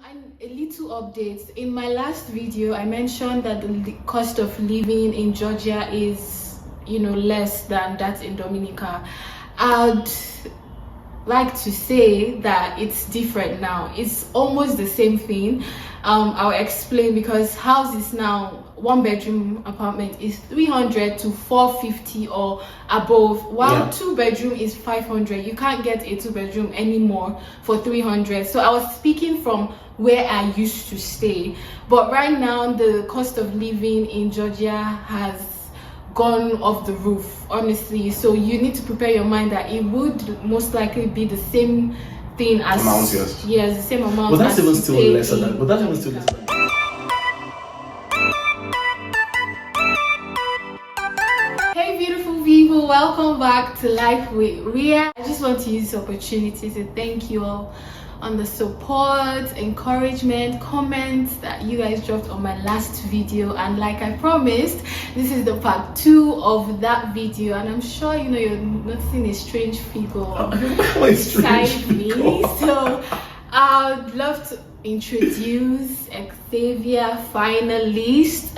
And a little update. In my last video, I mentioned that the cost of living in Georgia is, less than that in Dominica. I'd like to say that it's different now. It's almost the same thing. I'll explain, because houses now, 1-bedroom apartment is 300 to 450 or above, while 2-bedroom is 500. You can't get a 2-bedroom anymore for 300. So I was speaking from where I used to stay, but right now the cost of living in Georgia has gone off the roof, honestly. So you need to prepare your mind that it would most likely be the same thing as amount, yes, the same amount. But that's even still lesser than. But that's even still lesser than. Hey beautiful people, welcome back to Life with Ria. I just want to use this opportunity to thank you all on the support, encouragement, comments that you guys dropped on my last video. And like I promised, this is the part 2 of that video, and I'm sure you're noticing a strange figure beside me. So I'd love to introduce Xavier finalist.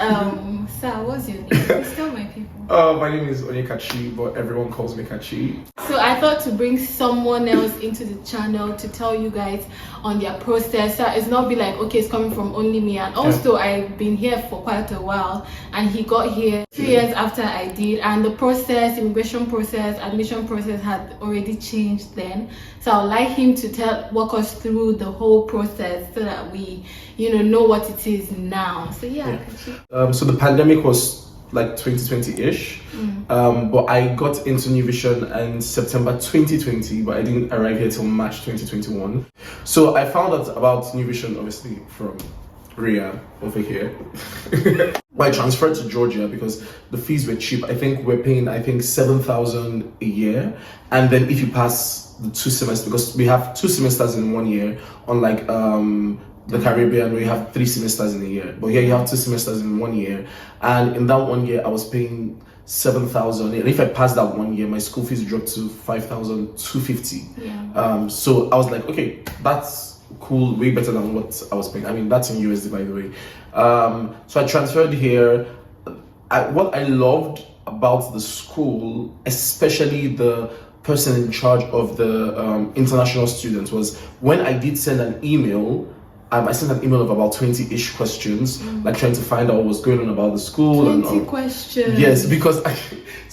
Sir, what's your name? Please tell my people. My name is Kachi, but everyone calls me Kachi. So I thought to bring someone else into the channel to tell you guys on their process. So it's not be like, okay, it's coming from only me. And also I've been here for quite a while, and he got here 2 years after I did, and the process, immigration process, admission process had already changed then. So I'd like him to walk us through the whole process so that we know what it is now. So so the pandemic was like 2020-ish, but I got into New Vision in September 2020, but I didn't arrive here till March 2021. So I found out about New Vision obviously from Ria over here. I transferred to Georgia because the fees were cheap. I think we're paying 7,000 a year, and then if you pass the 2 semesters, because we have 2 semesters in 1 year, unlike the Caribbean, where you have 3 semesters in a year, but here you have 2 semesters in 1 year. And in that 1 year, I was paying 7,000, and if I passed that 1 year, my school fees dropped to 5,250. So I was like, okay, that's cool, way better than what I was paying. I mean, that's in USD, by the way. So I transferred here. What I loved about the school, especially the person in charge of the international students, was when I did send an email. I sent an email of about 20-ish questions, like trying to find out what was going on about the school. 20 questions. Yes, because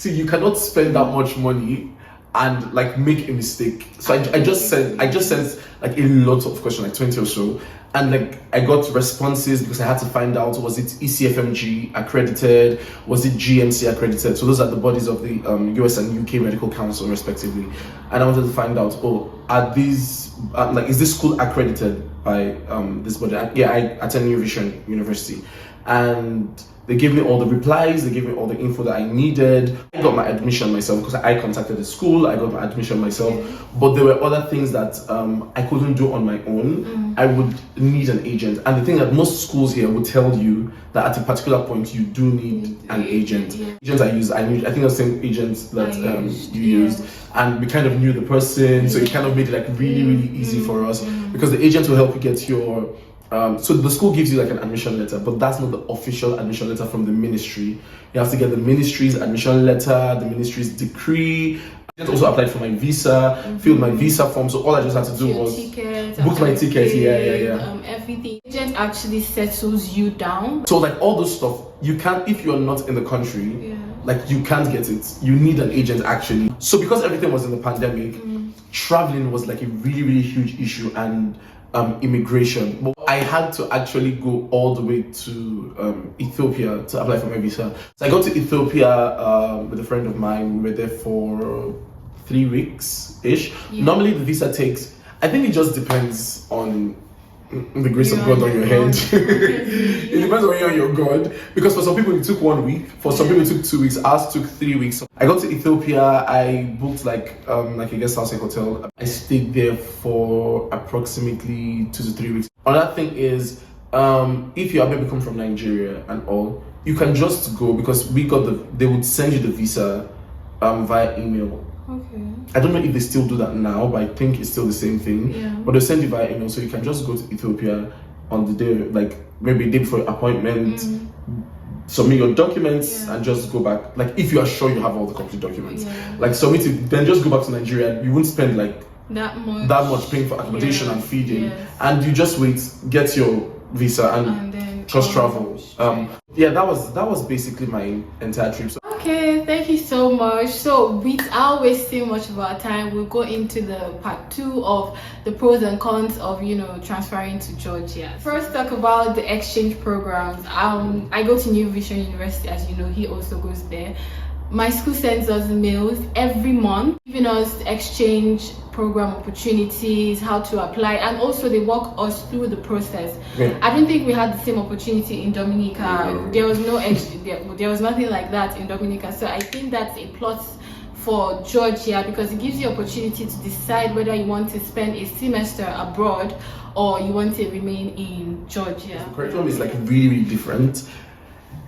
you cannot spend that much money and like make a mistake. So I just sent like a lot of questions, like 20 or so, and like I got responses because I had to find out, was it Ecfmg accredited, was it GMC accredited? So those are the bodies of the US and UK Medical Council respectively. And I wanted to find out, are these is this school accredited by this body? I attend New Vision University, and they gave me all the replies, they gave me all the info that I needed. I got my admission myself because I contacted the school, I got my admission myself, but there were other things that I couldn't do on my own. I would need an agent, and the thing that most schools here would tell you that at a particular point you do need an agent. Agents I think the same agents that you used, and we kind of knew the person, so it kind of made it like really easy for us, because the agent will help you get your so the school gives you like an admission letter, but that's not the official admission letter from the ministry. You have to get the ministry's admission letter, the ministry's decree. I also applied for my visa, filled my visa form, so all I just had to do was book my ticket. Everything. Agent actually settles you down. So like all those stuff, you can't, if you're not in the country, like you can't get it. You need an agent actually. So because everything was in the pandemic, traveling was like a really huge issue, and immigration. But I had to actually go all the way to Ethiopia to apply for my visa. So I got to Ethiopia with a friend of mine. We were there for 3 weeks-ish. Normally the visa takes, I think it just depends on the grace of God on your head. It depends on you and your God, because for some people it took 1 week, for some people it took 2 weeks, ours took 3 weeks. I got to Ethiopia, I booked like a guest house, a hotel. I stayed there for approximately 2 to 3 weeks. Another thing is, if you have maybe come from Nigeria and all, you can just go, because they would send you the visa via email. Okay. I don't know if they still do that now, but I think it's still the same thing. Yeah. But they'll send you via email, so you can just go to Ethiopia, on the day, like maybe a day before your appointment, submit your documents and just go back. Like if you are sure you have all the complete documents, like submit it, then just go back to Nigeria. You won't spend like that much paying for accommodation and feeding, and you just wait, get your visa and then just travel. Yeah, that was basically my entire trip. So okay, thank you so much. So without wasting much of our time, we'll go into the part 2 of the pros and cons of, you know, transferring to Georgia. First, talk about the exchange programs. I go to New Vision University, as you know. He also goes there. My school sends us mails every month giving us exchange program opportunities, how to apply, and also they walk us through the process. I don't think we had the same opportunity in Dominica. There was there was nothing like that in Dominica. So I think that's a plus for Georgia, because it gives you opportunity to decide whether you want to spend a semester abroad or you want to remain in Georgia. The curriculum is like really different.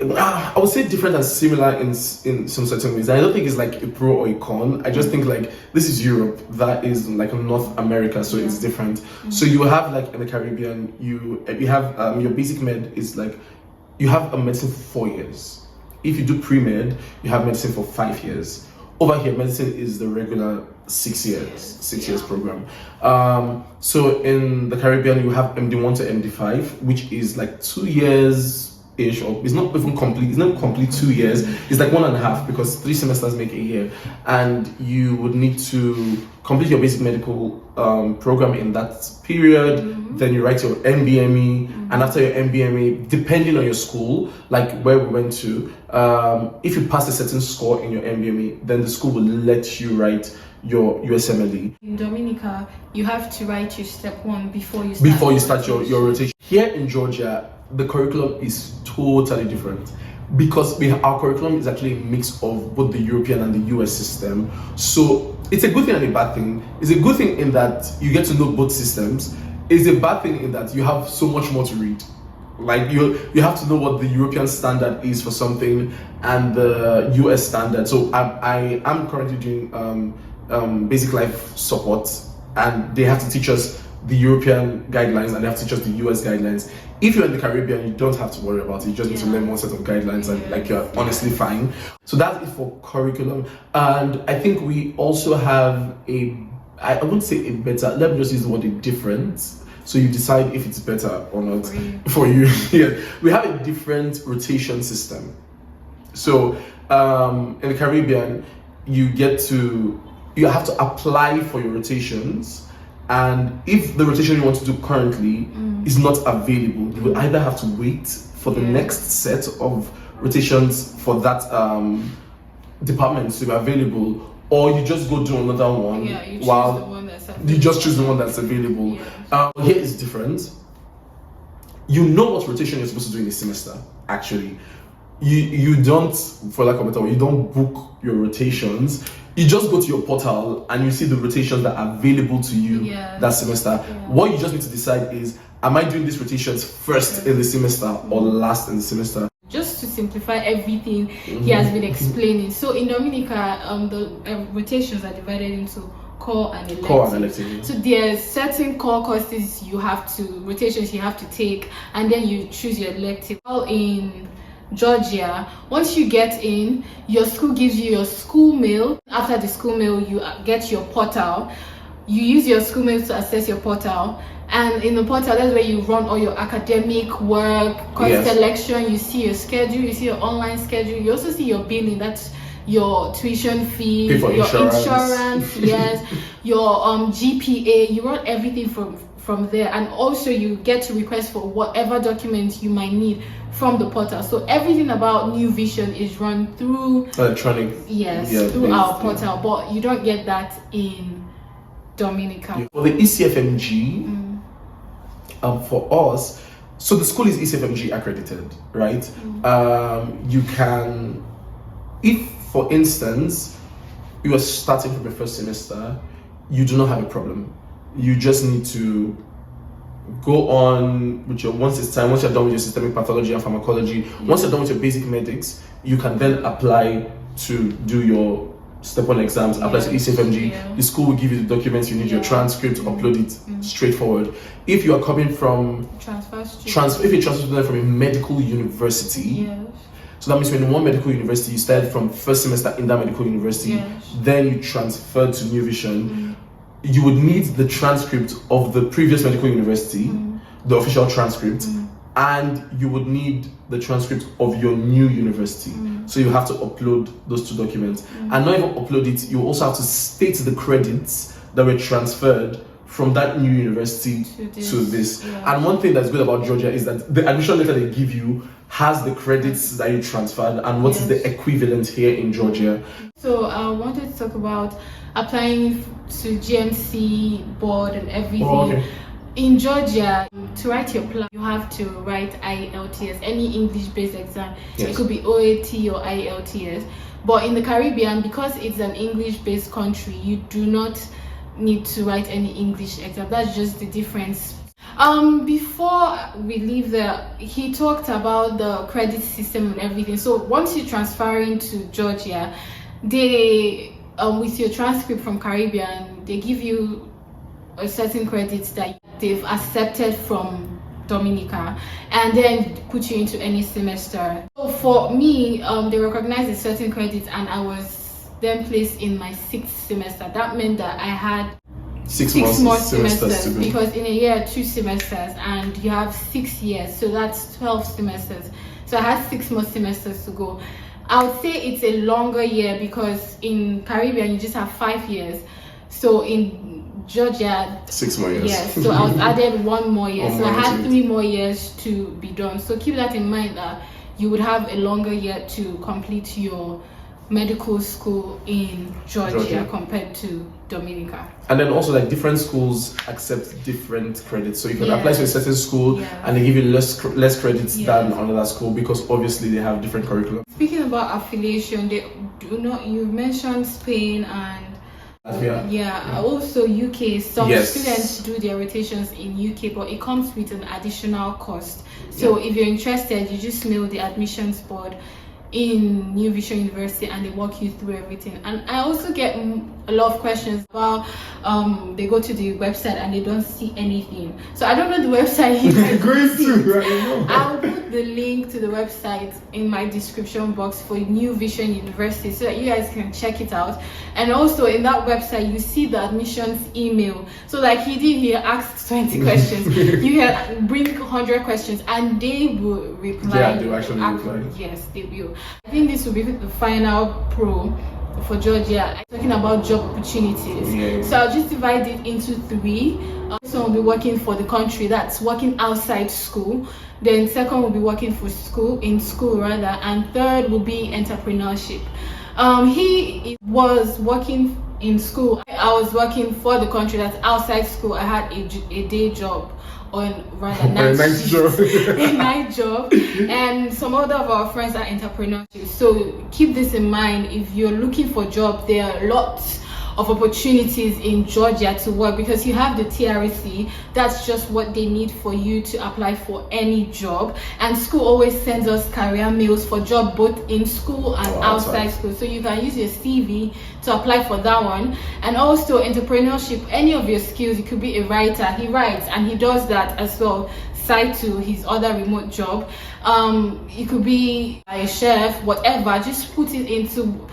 I would say different and similar in some certain ways. I don't think it's like a pro or a con. I just think like this is Europe, that is like North America, so it's different. So you have like in the Caribbean, you have your basic med is like you have a medicine for 4 years. If you do pre-med, you have medicine for 5 years. Over here, medicine is the regular 6 years program. So in the Caribbean, you have MD1 to MD5, which is like 2 years. Or it's not even complete. It's not complete 2 years. It's like 1.5, because 3 semesters make a year, and you would need to complete your basic medical program in that period. Then you write your MBME, and after your MBME, depending on your school, like where we went to, if you pass a certain score in your MBME, then the school will let you write your USMLE. In Dominica, you have to write your step 1 before you start your rotation. Here in Georgia, the curriculum is totally different, because our curriculum is actually a mix of both the European and the US system. So it's a good thing and a bad thing. It's a good thing in that you get to know both systems. It's a bad thing in that you have so much more to read. Like you have to know what the European standard is for something and the US standard. So I am currently doing basic life support, and they have to teach us the European guidelines and they have to teach us the US guidelines. If you're in the Caribbean, you don't have to worry about it. You just need to learn one set of guidelines and like you're honestly fine. So that's it for curriculum. And I think we also have I wouldn't say a better, let me just use the word a different. So you decide if it's better or not for you. Yeah. We have a different rotation system. So in the Caribbean, you have to apply for your rotations. And if the rotation you want to do currently is not available, you will either have to wait for the next set of rotations for that department to be available, or you just go do another one. You just choose the one that's available. Here is different. You know what rotation you're supposed to do in a semester. Actually, you don't, for lack of a better word, you don't book your rotations. You just go to your portal and you see the rotations that are available to you that semester. What you just need to decide is, am I doing these rotations first in the semester or last in the semester? Just to simplify everything he has been explaining. So in Dominica, the rotations are divided into core and elective. So there's certain core courses rotations you have to take, and then you choose your elective. In Georgia, once you get in, your school gives you your school mail. After the school mail, you get your portal. You use your school mail to access your portal, and in the portal, that's where you run all your academic work, course selection. You see your schedule, you see your online schedule. You also see your billing. That's your tuition fee, your insurance, your GPA. You run everything from there, and also you get to request for whatever documents you might need from the portal. So everything about New Vision is run through electronic. Through our portal, but you don't get that in Dominica. For the Ecfmg, for us, so the school is Ecfmg accredited, right? You can, if for instance you are starting from the first semester, you do not have a problem. You just need to go on with your once you're done with your systemic pathology and pharmacology, once you're done with your basic medics, you can then apply to do your step 1 exams, apply to Ecfmg. Yeah. The school will give you the documents you need, your transcript, upload it, straightforward. If you are coming from if you transfer student from a medical university, so that means when in one medical university, you started from first semester in that medical university, then you transferred to New Vision, you would need the transcript of the previous medical university, the official transcript, and you would need the transcript of your new university. So you have to upload those 2 documents. And not even upload it, you also have to state the credits that were transferred from that new university to this. And one thing that's good about Georgia is that the admission letter they give you has the credits that you transferred and what is the equivalent here in Georgia. So I wanted to talk about applying to GMC board and everything. In Georgia, to write your plan, you have to write IELTS, any English-based exam. It could be OAT or IELTS. But in the Caribbean, because it's an English-based country, you do not need to write any English exam. That's just the difference. Before we leave there, he talked about the credit system and everything. So once you transfer into Georgia, they with your transcript from Caribbean, they give you a certain credits that they've accepted from Dominica, and then put you into any semester. So for me, they recognized a certain credits, and I was then placed in my 6th semester. That meant that I had 6 more semesters, because in a year 2 semesters, and you have 6 years, so that's 12 semesters. So I had 6 more semesters to go. I would say it's a longer year because in Caribbean you just have 5 years. So in Georgia, 6 more years. Yes, so I was added 1 more year. So I had 3 more years to be done. So keep that in mind, that you would have a longer year to complete your medical school in Georgia compared to Dominica. And then also, like, different schools accept different credits. So you can apply to a certain school and they give you less credits than another school, because obviously they have different curriculum. Speaking about affiliation, they do not. You mentioned Spain and also UK. Some students do their rotations in UK, but it comes with an additional cost. So if you're interested, you just mail the admissions board in New Vision University and they walk you through everything. And I also get a lot of questions about they go to the website and they don't see anything. So I don't know the website you guys going to. I'll put the link to the website in my description box for New Vision University so that you guys can check it out. And also in that website you see the admissions email. So like he did here, asked 20 questions. You can bring 100 questions and they will reply. Yeah, they will actually reply. Yes, they will. I think this will be the final pro for Georgia. Talking about job opportunities. So I'll just divide it into 3. So will be working for the country, that's working outside school. Then second will be working for school, and third will be entrepreneurship. He was working in school. I was working for the country, that's outside school. I had a day job, or rather a night job, and some other of our friends are entrepreneurship. So keep this in mind. If you're looking for a job, there are lots of opportunities in Georgia to work, because you have the TRC. That's just what they need for you to apply for any job. And school always sends us career mails for job both in school and outside school, so you can use your CV to apply for that one. And also entrepreneurship, any of your skills. You could be a writer, he writes and he does that as well, side to his other remote job. You could be a chef, whatever. Just put it into,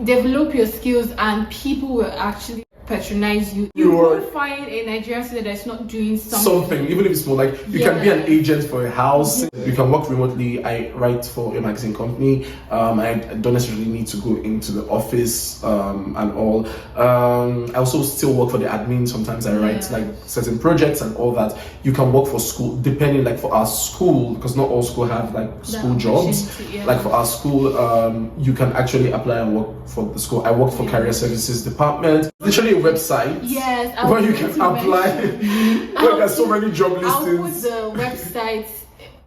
develop your skills, and people will actually patronize you. You will find a Nigerian student that's not doing something, even if it's small. Like you can be an agent for a house. You can work remotely. I write for a magazine company. I don't necessarily need to go into the office and all. I also still work for the admin. Sometimes I write like certain projects and all that. You can work for school, depending, like for our school, because not all school have like school jobs. Like for our school, you can actually apply and work for the school. I work for career services department. Literally a website where you can apply. Where there's so many job listings. I'll put the websites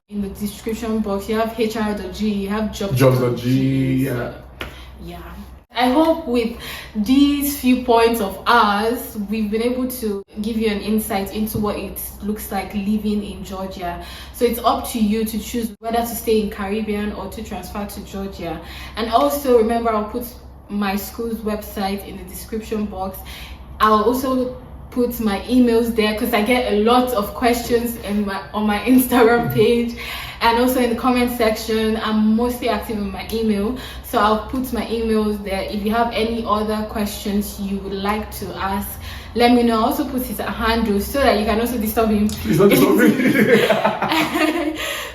in the description box. You have hr.g, you have jobs.g. Yeah. I hope with these few points of ours, we've been able to give you an insight into what it looks like living in Georgia. So it's up to you to choose whether to stay in Caribbean or to transfer to Georgia. And also remember, I'll put my school's website in the description box. I'll also put my emails there because I get a lot of questions on my Instagram page, and also in the comment section. I'm mostly active in my email, so I'll put my emails there. If you have any other questions you would like to ask, let me know. I'll also put his handle so that you can also disturb him. Please don't disturb me.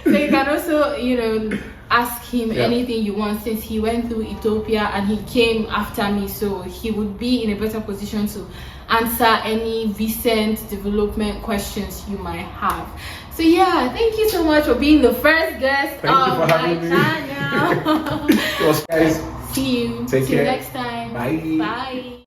So you can also, ask him anything you want, since he went through Etiopia and he came after me, so he would be in a better position to answer any recent development questions you might have. So yeah, thank you so much for being the first guest of my channel. Guys, see you take care. next time. Bye. Bye.